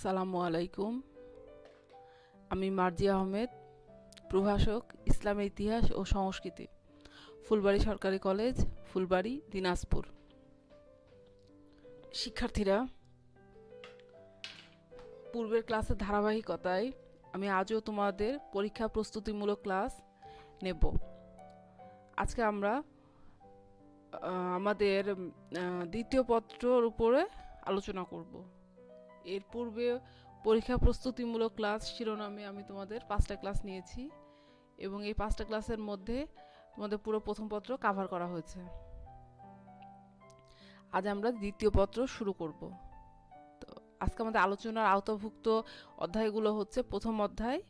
আসসালামু আলাইকুম। আমি মার্জিয়া আহমেদ, প্রভাষক, ইসলামের ইতিহাস ও সংস্কৃতি, ফুলবাড়ী সরকারি কলেজ, ফুলবাড়ী, দিনাজপুর। শিক্ষার্থীরা, পূর্বের ক্লাসের ধারাবাহিকতায় আমি আজও তোমাদের পরীক্ষা প্রস্তুতিমূলক ক্লাস নেব। আজকে আমরা আমাদের দ্বিতীয় পত্রর উপরে আলোচনা করব। এর পূর্বে পরীক্ষা প্রস্তুতিমূলক ক্লাস শিরোনামে আমি তোমাদের 5টা ক্লাস নিয়েছি এবং এই 5টা ক্লাসের মধ্যে তোমাদের পুরো প্রথম পত্র কভার করা হয়েছে। আজ আমরা দ্বিতীয় পত্র শুরু করব। তো আজকে আমাদের আলোচনার আওতাভুক্ত অধ্যায়গুলো হচ্ছে প্রথম অধ্যায়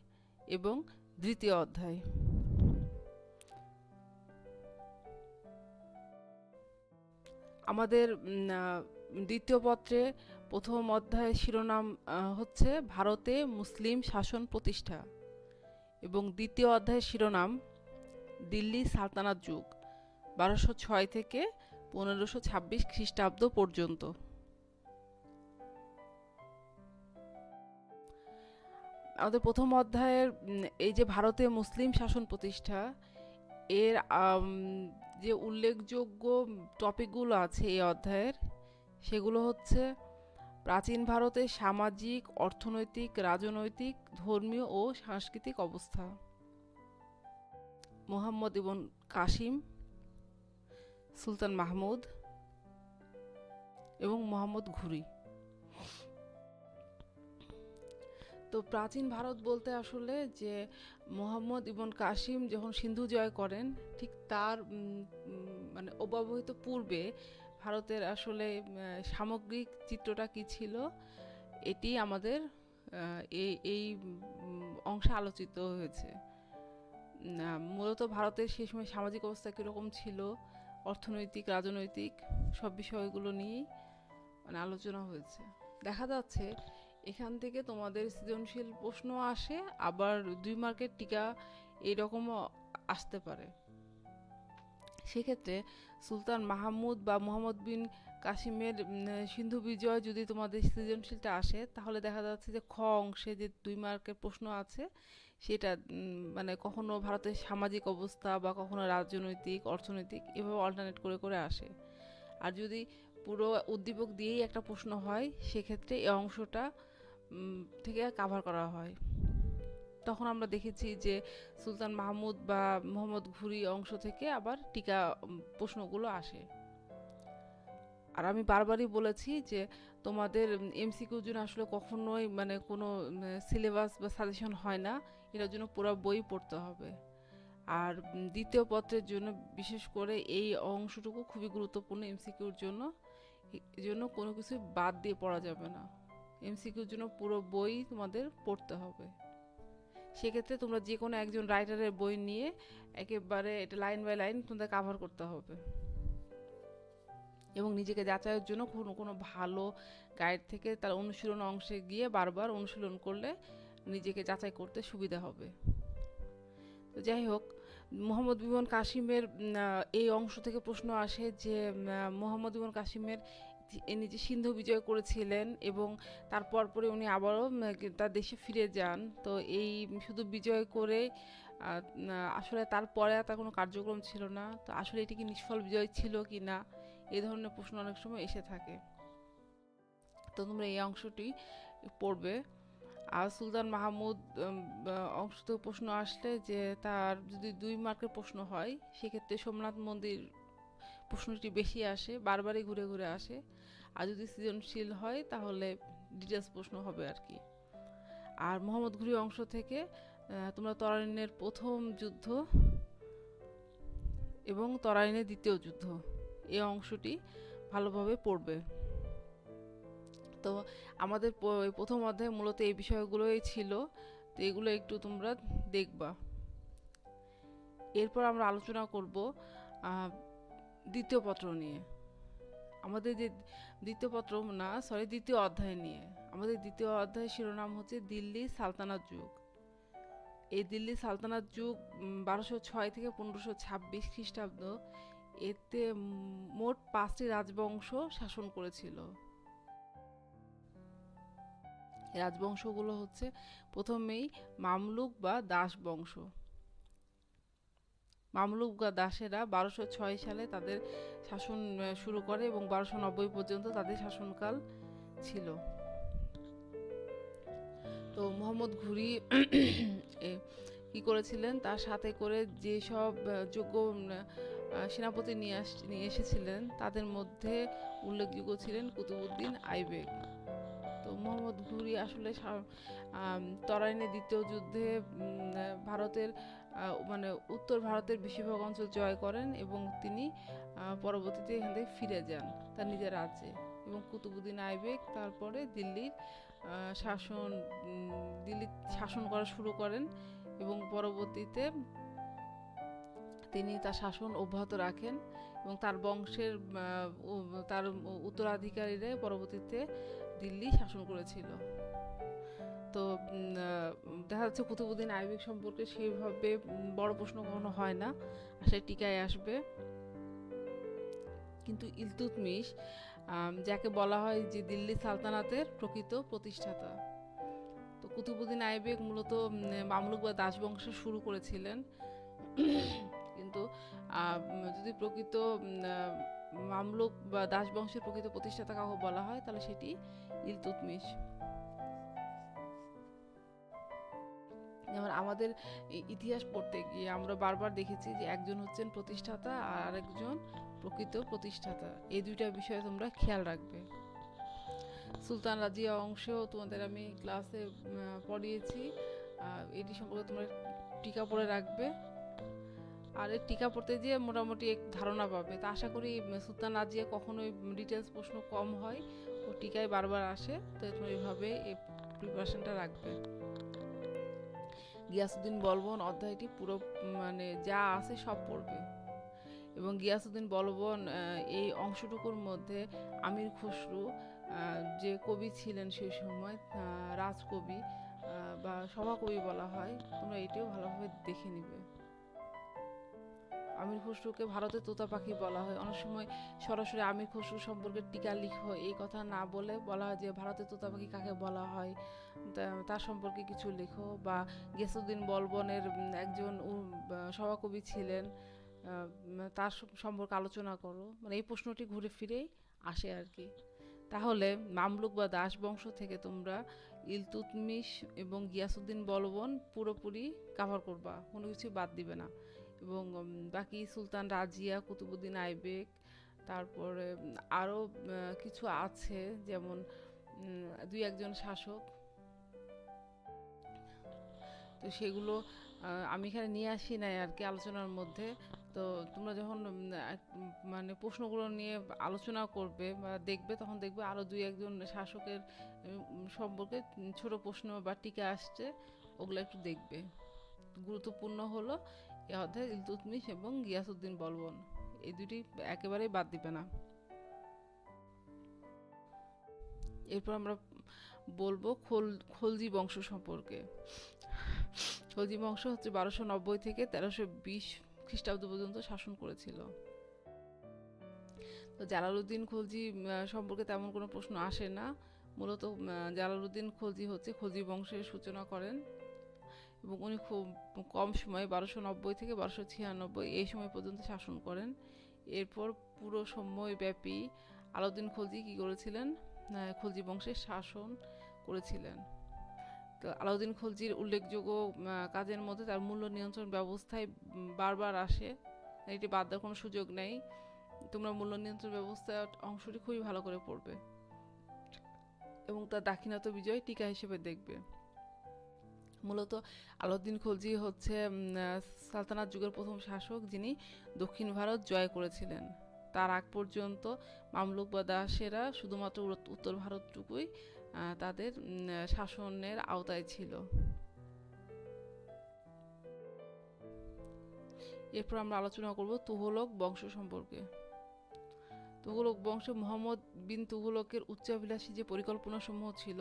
এবং দ্বিতীয় অধ্যায়। আমাদের দ্বিতীয় পত্রে প্রথম অধ্যায়ের শিরোনাম হচ্ছে ভারতে মুসলিম শাসন প্রতিষ্ঠা এবং দ্বিতীয় অধ্যায়ের শিরোনাম দিল্লি সালতানাত যুগ 1206 থেকে 1526 খ্রিস্টাব্দ পর্যন্ত। আমাদের প্রথম অধ্যায়ের এই যে ভারতে মুসলিম শাসন প্রতিষ্ঠা এর যে উল্লেখযোগ্য টপিকগুলো আছে এই অধ্যায়ের, সেগুলো হচ্ছে প্রাচীন ভারতের সামাজিক, অর্থনৈতিক, রাজনৈতিক, ধর্মীয় ও সাংস্কৃতিক অবস্থা, মোহাম্মদ ইবন কাসিম, সুলতান মাহমুদ এবং মোহাম্মদ ঘুরি। তো প্রাচীন ভারত বলতে আসলে যে মোহাম্মদ ইবন কাসিম যখন সিন্ধু জয় করেন, ঠিক তার মানে অব্যবহিত পূর্বে ভারতের আসলে সামগ্রিক চিত্রটা কি ছিল, এটি আমাদের এই অংশে আলোচিত হয়েছে। মূলত ভারতের সেই সময় সামাজিক অবস্থা কীরকম ছিল, অর্থনৈতিক, রাজনৈতিক সব বিষয়গুলো নিয়েই মানে আলোচনা হয়েছে। দেখা যাচ্ছে এখান থেকে তোমাদের সৃজনশীল প্রশ্ন আসে, আবার 2 মার্কের টিকা এইরকমও আসতে পারে। সেক্ষেত্রে সুলতান মাহমুদ বা মোহাম্মদ বিন কাসিমের সিন্ধু বিজয় যদি তোমাদের সৃজনশীলটা আসে, তাহলে দেখা যাচ্ছে যে খ অংশে যে 2 মার্কের প্রশ্ন আছে সেটা মানে কখনো ভারতের সামাজিক অবস্থা বা কখনো রাজনৈতিক, অর্থনৈতিক এভাবে অল্টারনেট করে করে আসে। আর যদি পুরো উদ্দীপক দিয়েই একটা প্রশ্ন হয়, সেক্ষেত্রে এই অংশটা থেকে কাভার করা হয়। তখন আমরা দেখেছি যে সুলতান মাহমুদ বা মোহাম্মদ ঘুরি অংশ থেকে আবার টিকা প্রশ্নগুলো আসে। আর আমি বারবারই বলেছি যে তোমাদের এমসিকিউর জন্য আসলে কখনোই মানে কোনো সিলেবাস বা সাজেশন হয় না, এটার জন্য পুরো বই পড়তে হবে। আর দ্বিতীয় পত্রের জন্য বিশেষ করে এই অংশটুকু খুবই গুরুত্বপূর্ণ এমসিকিউর জন্য, এজন্য কোনো কিছু বাদ দিয়ে পড়া যাবে না। এমসিকিউর জন্য পুরো বই তোমাদের পড়তে হবে। সেক্ষেত্রে তোমরা যে কোনো একজন রাইটারের বই নিয়ে একেবারে এটা লাইন বাই লাইন তোমাদের কাভার করতে হবে এবং নিজেকে যাচাইয়ের জন্য কোনো কোনো ভালো গাইড থেকে তার অনুশীলন অংশে গিয়ে বারবার অনুশীলন করলে নিজেকে যাচাই করতে সুবিধা হবে। তো যাই হোক, মোহাম্মদ ইবন কাসিমের এই অংশ থেকে প্রশ্ন আসে যে মোহাম্মদ ইবন কাসিমের নিজে সিন্ধু বিজয় করেছিলেন এবং তারপর পরে উনি আবারও তার দেশে ফিরে যান। তো এই শুধু বিজয় করে আসলে তারপরে তার কোনো কার্যক্রম ছিল না, তো আসলে এটি কি নিষ্ফল বিজয় ছিল কি না, এই ধরনের প্রশ্ন অনেক সময় এসে থাকে। তো তোমরা এই অংশটি পড়বে। আর সুলতান মাহমুদ অংশ থেকে প্রশ্ন আসলে যে তার যদি 2 মার্কের প্রশ্ন হয়, সেক্ষেত্রে সোমনাথ মন্দির প্রশ্নটি বেশি আসে, বারবারই ঘুরে ঘুরে আসে। আর যদি সৃজনশীল হয় তাহলে ডিটেলস প্রশ্ন হবে আর কি। আর মোহাম্মদ ঘুরি অংশ থেকে তোমরা তরাইনের প্রথম যুদ্ধ এবং তরাইনের দ্বিতীয় যুদ্ধ এই অংশটি ভালোভাবে পড়বে। তো আমাদের প্রথম অধ্যায়ে মূলত এই বিষয়গুলোই ছিল, তো এগুলো একটু তোমরা দেখবা। এরপর আমরা আলোচনা করব দ্বিতীয় পত্র নিয়ে। আমাদের যে দ্বিতীয় অধ্যায় নিয়ে। আমাদের দ্বিতীয় অধ্যায়ের শিরোনাম হচ্ছে দিল্লি সালতানাত যুগ। এই দিল্লি সালতানাত যুগ 1206 থেকে 1526 খ্রিস্টাব্দ, এতে মোট 5টি রাজবংশ শাসন করেছিল। এই রাজবংশগুলো হচ্ছে প্রথমেই মামলুক বা দাস বংশ। মামলুক বা দাসেরা 1206 সালে তাদের শাসন শুরু করে এবং 1290 পর্যন্ত তাদের শাসনকাল ছিল। তো মোহাম্মদ ঘুরি কি করেছিলেন, তার সাথে করে যেসব যোগ্য সেনাপতি নিয়ে এসেছিলেন তাদের মধ্যে উল্লেখযোগ্য ছিলেন কুতুবউদ্দিন আইবেক। তো মোহাম্মদ ঘুরি আসলে তরাইনের দ্বিতীয় যুদ্ধে ভারতের মানে উত্তর ভারতের বেশিরভাগ অঞ্চল জয় করেন এবং তিনি পরবর্তীতে এখান থেকে ফিরে যান তার নিজের রাজ্যে। এবং কুতুবউদ্দিন আইবেক তারপরে দিল্লি শাসন করা শুরু করেন এবং পরবর্তীতে তিনি তার শাসন অব্যাহত রাখেন এবং তার বংশের তার উত্তরাধিকারীরা পরবর্তীতে দিল্লি শাসন করেছিল। তো দেখা যাচ্ছে কুতুবউদ্দিন আইবেক সম্পর্কে সেইভাবে বড় প্রশ্ন কখনো হয় না, আসলে টিকায় আসবে। কিন্তু ইলতুৎমিশ, যাকে বলা হয় যে দিল্লি সালতানাতের প্রকৃত প্রতিষ্ঠাতা। তো কুতুবউদ্দিন আইবেক মূলত মামলুক বা দাস বংশ শুরু করেছিলেন, কিন্তু যদি প্রকৃত মামলুক বা দাস বংশের প্রকৃত প্রতিষ্ঠাতা কাউকে বলা হয় তাহলে সেটি ইলতুৎমিশ। যেমন আমাদের ইতিহাস পড়তে গিয়ে আমরা বারবার দেখেছি যে একজন হচ্ছেন প্রতিষ্ঠাতা আর আরেকজন প্রকৃত প্রতিষ্ঠাতা, এই দুইটা বিষয়ে তোমরা খেয়াল রাখবে। সুলতান রাজিয়া অংশেও তোমাদের আমি ক্লাসে পড়িয়েছি, এটি সম্পর্কে তোমরা টিকা পড়ে রাখবে। আর এই টিকা পড়তে গিয়ে মোটামুটি এক ধারণা পাবে। তা আশা করি সুলতান রাজিয়া কখনোই ডিটেলস প্রশ্ন কম হয়, ও টিকায় বারবার আসে, তো তোমরা এইভাবে এই প্রিপারেশনটা রাখবে। গিয়াসউদ্দিন বলবন অধ্যায়টি পুরো মানে যা আছে সব পড়বে। এবং গিয়াসউদ্দিন বলবন এই অংশটুকুর মধ্যে আমির খসরু যে কবি ছিলেন সেই সময়, রাজকবি বা সভাকবি বলা হয়, তোমরা এটিও ভালোভাবে দেখে নিবে। আমির খসরুকে ভারতের তোতা পাখি বলা হয়। অনেক সময় সরাসরি আমির খসরু সম্পর্কে টিকা লিখো এই কথা না বলে বলা হয় যে ভারতের তোতা পাখি কাকে বলা হয়, তার সম্পর্কে কিছু লেখো। বা গিয়াসউদ্দিন বলবনের একজন সভাকবি ছিলেন, তার সম্পর্কে আলোচনা করো। মানে এই প্রশ্নটি ঘুরে ফিরেই আসে আর কি। তাহলে মামলুক বা দাস বংশ থেকে তোমরা ইলতুৎমিশ এবং গিয়াসউদ্দিন বলবন পুরোপুরি কাভার করবা, কোনো কিছু বাদ দিবে না। এবং বাকি সুলতান রাজিয়া, কুতুবউদ্দিন আইবেক, তারপরে আরও কিছু আছে যেমন দুই একজন শাসক, তো সেগুলো আমি এখানে নিয়ে আসি নাই আর কি আলোচনার মধ্যে। তো তোমরা যখন মানে প্রশ্নগুলো নিয়ে আলোচনা করবে বা দেখবে, তখন দেখবে আরও দুই একজন শাসকের সম্পর্কে ছোট প্রশ্ন বা টিকা আসছে, ওগুলো একটু দেখবে। গুরুত্বপূর্ণ হলো এ অধ্যায় ইলতুৎমিশ এবং গিয়াসউদ্দিন বলবন, এই দুটি একেবারেই বাদ দিবে না। এরপর আমরা বলবো খলজি বংশ সম্পর্কে। খলজি বংশ হচ্ছে 1290 থেকে 1320 খ্রিস্টাব্দ পর্যন্ত শাসন করেছিল। তো জালালউদ্দিন খলজি সম্পর্কে তেমন কোনো প্রশ্ন আসে না। মূলত জালালউদ্দিন খলজি হচ্ছে খলজি বংশের সূচনা করেন এবং উনি খুব কম সময়ে 1290 থেকে 1296 এই সময় পর্যন্ত শাসন করেন। এরপর পুরো সময়ব্যাপী আলাউদ্দিন খলজি কী করেছিলেন, খলজি বংশের শাসন করেছিলেন। তো আলাউদ্দিন খলজির উল্লেখযোগ্য কাজের মধ্যে তার মূল্য নিয়ন্ত্রণ ব্যবস্থায় বারবার আসে, এটি বাদ দেওয়ার কোনো সুযোগ নেই। তোমরা মূল্য নিয়ন্ত্রণ ব্যবস্থা অংশটি খুবই ভালো করে পড়বে এবং তার দাক্ষিণাত্য বিজয় টিকা হিসেবে দেখবে। মূলত আলাউদ্দিন খলজি হচ্ছে সালতানাত যুগের প্রথম শাসক যিনি দক্ষিণ ভারত জয় করেছিলেন। তার আগ পর্যন্ত মামলুক বা দাসেরা শুধুমাত্র উত্তর ভারতটুকুই তাদের শাসনের আওতায় ছিল। এরপর আমরা আলোচনা করব তুঘলক বংশ সম্পর্কে। তুঘলক বংশে মুহাম্মদ বিন তুঘলকের উচ্চাভিলাষী যে পরিকল্পনা সমূহ ছিল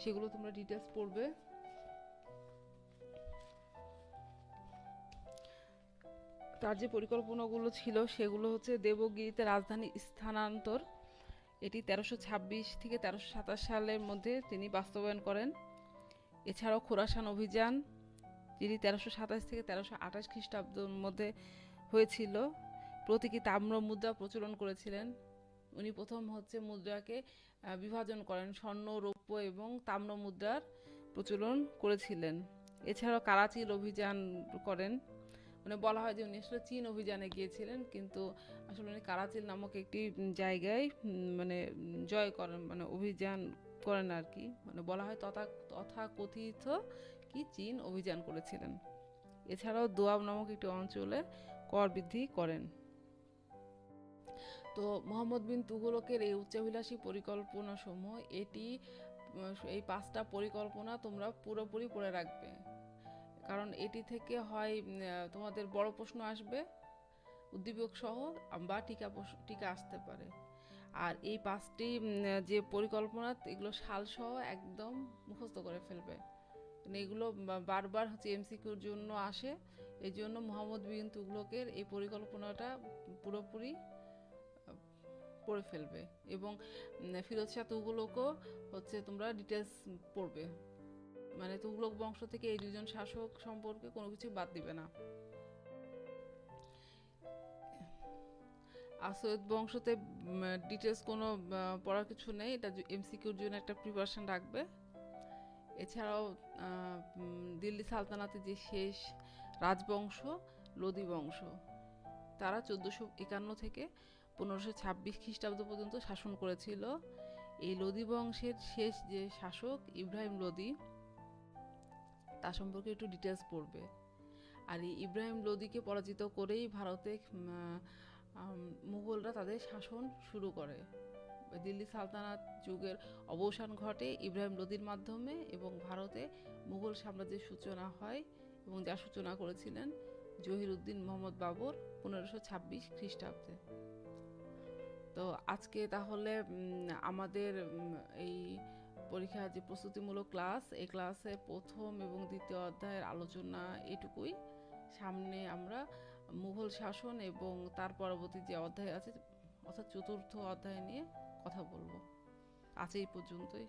সেগুলো তোমরা ডিটেলস পড়বে। তার যে পরিকল্পনাগুলো ছিল সেগুলো হচ্ছে দেবগিরিতে রাজধানী স্থানান্তর এটি 1326 থেকে 1327 সালের মধ্যে তিনি বাস্তবায়ন করেন। এছাড়াও খোরাসান অভিযান, যেটি 1327 থেকে 1328 খ্রিস্টাব্দের মধ্যে হয়েছিল, প্রতীকী তাম্র মুদ্রা প্রচলন করেছিলেন। উনি প্রথম মুদ্রাকে বিভাজন করেন, স্বর্ণ, রৌপ্য এবং তাম্র মুদ্রার প্রচলন করেছিলেন। এছাড়াও কারাচিল অভিযান করেন। মানে বলা হয় যে উনি আসলে চীন অভিযানে গিয়েছিলেন, কিন্তু আসলে উনি কারাচিল নামক একটি জায়গায় মানে জয় করেন, মানে অভিযান করেন আর কি। মানে বলা হয় তথাকথিত কি চীন অভিযান করেছিলেন। এছাড়াও দোয়াব নামক একটি অঞ্চলে কর বৃদ্ধি করেন। তো মোহাম্মদ বিন তুগলকের এই উচ্চাভিলাষী পরিকল্পনা সমূহ, এই 5টা পরিকল্পনা তোমরা পুরোপুরি পড়ে রাখবে, কারণ এটি থেকে হয় তোমাদের বড় প্রশ্ন আসবে উদ্দীপক সহ, বা টিকা আসতে পারে। আর এই 5টি যে পরিকল্পনা, এগুলো সাল সহ একদম মুখস্থ করে ফেলবে। এগুলো বারবার এমসিকিউর জন্য আসে, এই জন্য মোহাম্মদ বিন তুগলকের এই পরিকল্পনাটা পুরোপুরি পড়ে ফেলবে। এবং ফিরোজ শাহ তুগলকও তোমরা ডিটেলস পড়বে, মানে তুগলক বংশ থেকে এই 2জন শাসক সম্পর্কে কোনো কিছু বাদ দিবে না। আর সৈয়দ বংশতে ডিটেলস কোনো পড়ার কিছু নেই, এটা এমসিকিউর জন্য একটা প্রিপারেশন রাখবে। এছাড়াও দিল্লি সালতানাতের যে শেষ রাজবংশ লোদি বংশ, তারা 1451 থেকে 1526 খ্রিস্টাব্দ পর্যন্ত শাসন করেছিল। এই লোদি বংশের শেষ যে শাসক ইব্রাহিম লোদি, তার সম্পর্কে একটু ডিটেলস পড়বে। আর এই ইব্রাহিম লোদিকে পরাজিত করেই ভারতে মুঘলরা তাদের শাসন শুরু করে। দিল্লি সালতানাত যুগের অবসান ঘটে ইব্রাহিম লোদির মাধ্যমে, এবং ভারতে মুঘল সাম্রাজ্যের সূচনা হয়, এবং যার সূচনা করেছিলেন জহিরুদ্দিন মোহাম্মদ বাবর 1526 খ্রিস্টাব্দে। তো আজকে তাহলে আমাদের এই পরীক্ষার যে প্রস্তুতিমূলক ক্লাস, এই ক্লাসে প্রথম এবং দ্বিতীয় অধ্যায়ের আলোচনা এটুকুই। সামনে আমরা মুঘল শাসন এবং তার পরবর্তী যে অধ্যায় আছে, অর্থাৎ 4র্থ অধ্যায় নিয়ে কথা বলবো। আজ এই পর্যন্তই।